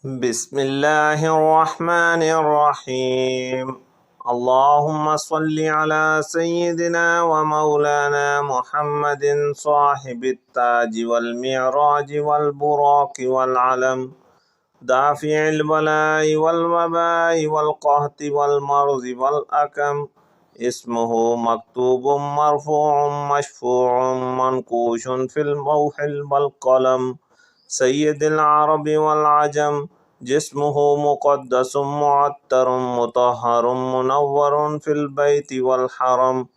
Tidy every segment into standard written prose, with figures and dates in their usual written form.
بسم الله الرحمن الرحيم. اللهم صل على سيدنا ومولانا محمد صاحب التاج والمعراج والبراق والعلم، دافع البلاء والوباء والقهط والمرض والأكم. اسمه مكتوب مرفوع مشفوع منقوش في اللوح والقلم، سيد العرب والعجم. جسمه مقدس معطر مطهر منور في البيت والحرم،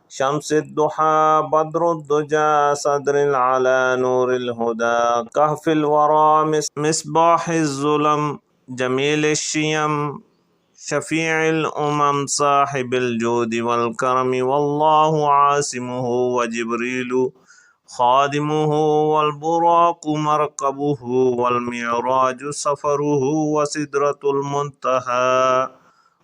شمس الضحى بدر الدجى صدر العلا نور الهدى، كهف الورى مصباح الظلم، جميل الشيم شفيع الأمم، صاحب الجود والكرم. والله عاصمه وجبريل خادمه، والبراق مركبه، والمعراج سفره، وسدرة المنتهى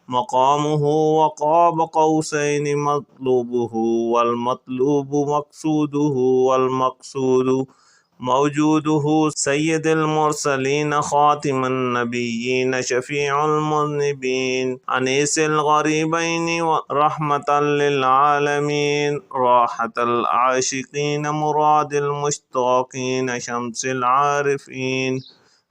مقامه، وقاب قوسين مطلوبه، والمطلوب مقصوده، والمقصود موجوده. سيد المرسلين خاتم النبيين شفيع المذنبين، أنيس الغريبين ورحمة للعالمين، راحة العاشقين مراد المشتاقين، شمس العارفين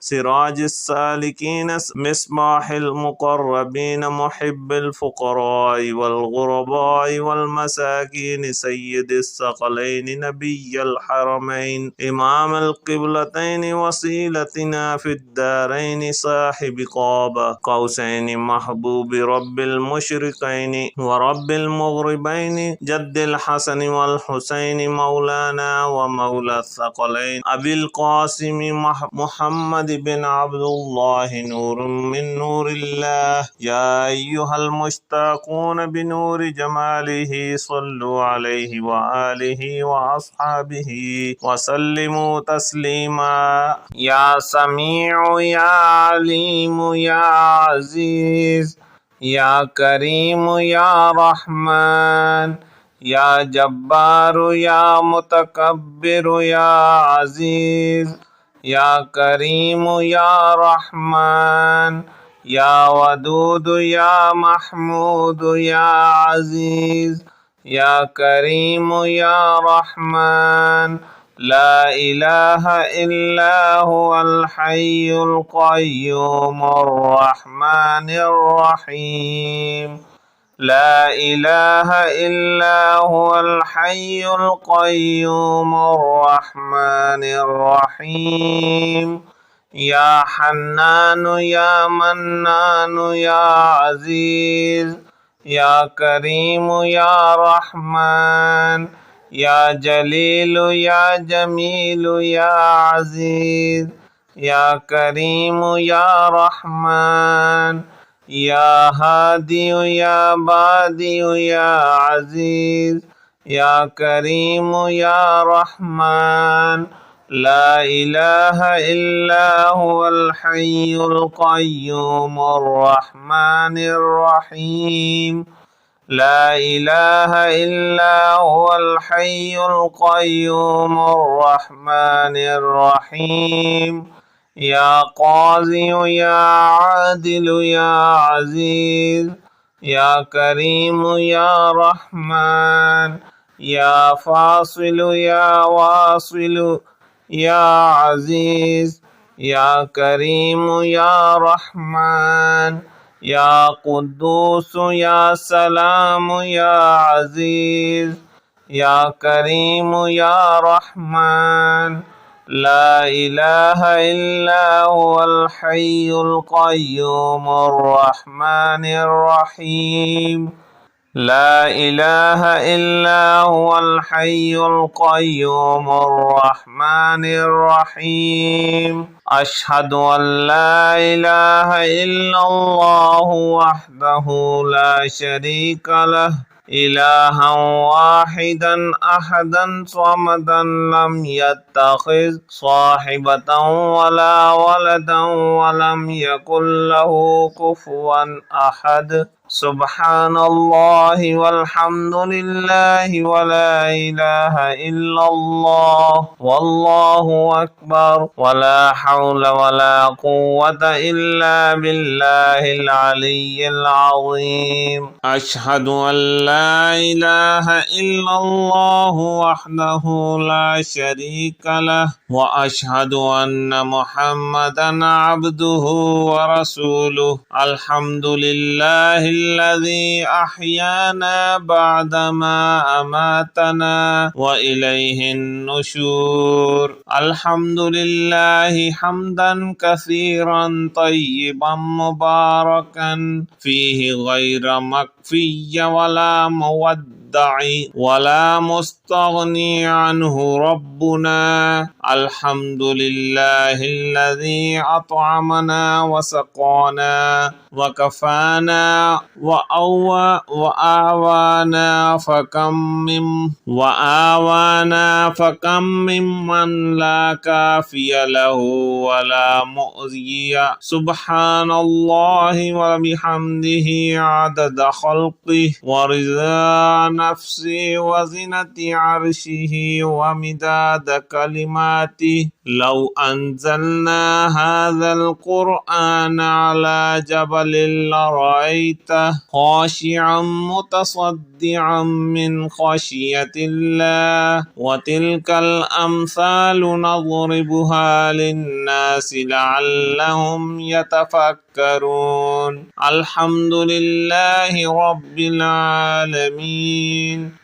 سراج السالكين، مصباح المقربين، محب الفقراء والغرباء والمساكين، سيد الثقلين نبي الحرمين، إمام القبلتين، وسيلتنا في الدارين، صاحب قاب قوسين، محبوب رب المشرقين ورب المغربين، جد الحسن والحسين، مولانا ومولى الثقلين، أبي القاسم محمد بن عبد الله، نور من نور الله. يا أيها المشتاقون بنور جماله صلوا عليه وآله وأصحابه وسلموا تسليما. يا سميع يا عليم يا عزيز يا كريم يا رحمن، يا جبار يا متكبر يا عزيز، يا كريم يا رحمن، يا ودود يا محمود يا عزيز، يا كريم يا رحمن. لا إله إلا هو الحي القيوم الرحمن الرحيم. لا إله إلا هو الحي القيوم الرحمن الرحيم. يا حنان يا منان يا عزيز، يا كريم يا رحمن، يا جليل يا جميل يا عزيز، يا كريم يا رحمن، يا هادي يا بادي يا عزيز، يا كريم يا رحمن. لا إله إلا هو الحي القيوم الرحمن الرحيم. لا إله إلا هو الحي القيوم الرحمن الرحيم. يا قاضي يا عادل يا عزيز، يا كريم يا رحمن، يا فاصل يا واصل يا عزيز، يا كريم يا رحمن، يا قدوس يا سلام يا عزيز، يا كريم يا رحمن. لا إله إلا هو الحي القيوم الرحمن الرحيم. لا إله إلا هو الحي القيوم الرحمن الرحيم. أشهد أن لا إله إلا الله وحده لا شريك له، إلها واحدا أحدا صمدا، لم يتخذ صاحبة ولا ولدا ولم يكن له كفوا أحد. سبحان الله والحمد لله ولا إله إلا الله والله أكبر ولا حول ولا قوة إلا بالله العلي العظيم. أشهد أن لا إله إلا الله وحده لا شريك له وأشهد أن محمدا عبده ورسوله. الحمد لله الذي أحيانا بعدما أماتنا وإليه النشور. الحمد لله حمدا كثيرا طيبا مباركا فيه غير مكفي ولا ولا مستغني عنه ربنا. الحمد لله الذي أطعمنا وسقانا وكفانا وآوانا فكم ممن لا كافي له ولا مؤذي. سبحان الله وبحمده عدد خلقه ورضا نفسه وزنة عرشه ومداد كلماته. لو أنزلنا هذا القرآن على جبل لرأيته خاشعا متصدعا من خشية الله. وتلك الأمثال نضربها للناس لعلهم يتفكرون. الحمد لله رب العالمين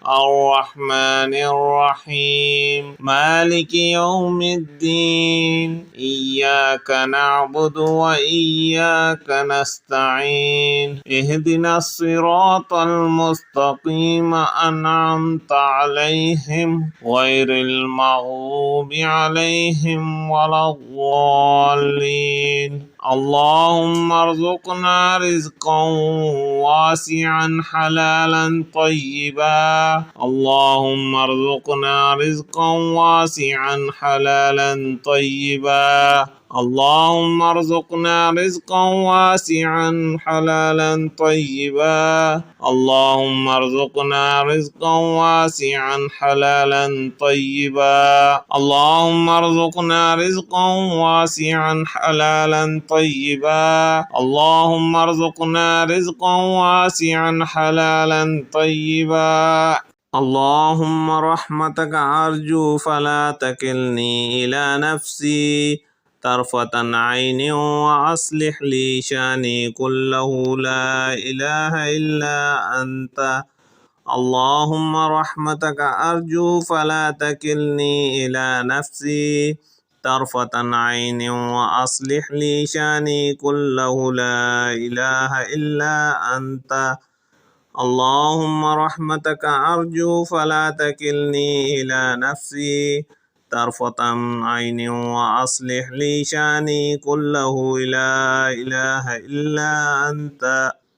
الرحمن الرحيم مالك يوم الدين. إياك نعبد وإياك نستعين. اهدنا الصراط المستقيم أنعمت عليهم غير المغضوب عليهم ولا الضالين. اللهم ارزقنا رزقا واسعا حلالا طيبا. اللهم ارزقنا رزقا واسعا حلالا طيبا. اللهم ارزقنا رزقا واسعا حلالا طيبا. اللهم ارزقنا رزقا واسعا حلالا طيبا. اللهم ارزقنا رزقا واسعا حلالا طيبا. اللهم ارزقنا رزقا واسعا حلالا طيبا. اللهم رحمتك أرجو فلا تكلني إلى نفسي طرفة عين وأصلح لي شأني كله لا إله إلا أنت. اللهم رحمتك أرجو فلا تكلني إلى نفسي طرفة عين وأصلح لي شأني كله لا إله إلا أنت. اللهم رحمتك أرجو فلا تكلني إلى نفسي طرفة عين وأصلح لي شأني كله لا إله إلا أنت.